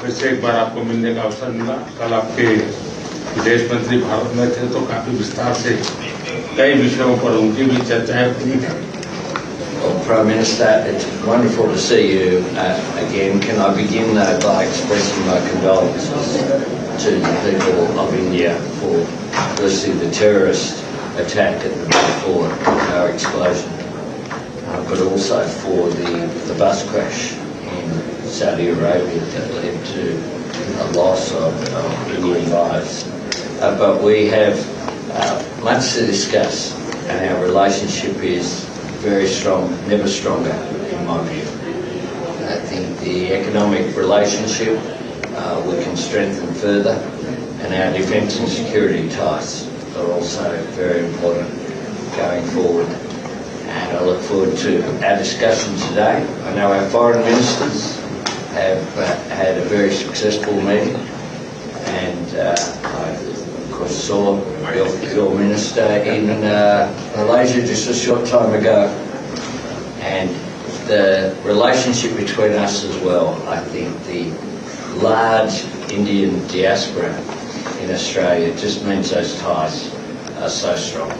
फिर से एक बार आपको मिलने का अवसर मिला। कल आपके विदेश मंत्री भारत में थे तो काफी विस्तार से कई विषयों पर उनकी भी चर्चाएं हुई हैं। Well, Prime Minister, it's wonderful to see you again. Can I begin by expressing my condolences to the people of India for firstly the terrorist attack at the Balfour car explosion, but also for the bus crash in Saudi Arabia that led to a loss of Indian lives. But we have much to discuss, and our relationship is very strong, never stronger in my view. I think the economic relationship we can strengthen further, and our defence and security ties are also very important going forward. And I look forward to our discussion today. I know our foreign ministers have had a very successful meeting, and I of course saw your minister in Malaysia just a short time ago, and the relationship between us as well. I think the large Indian diaspora in Australia just means those ties are so strong.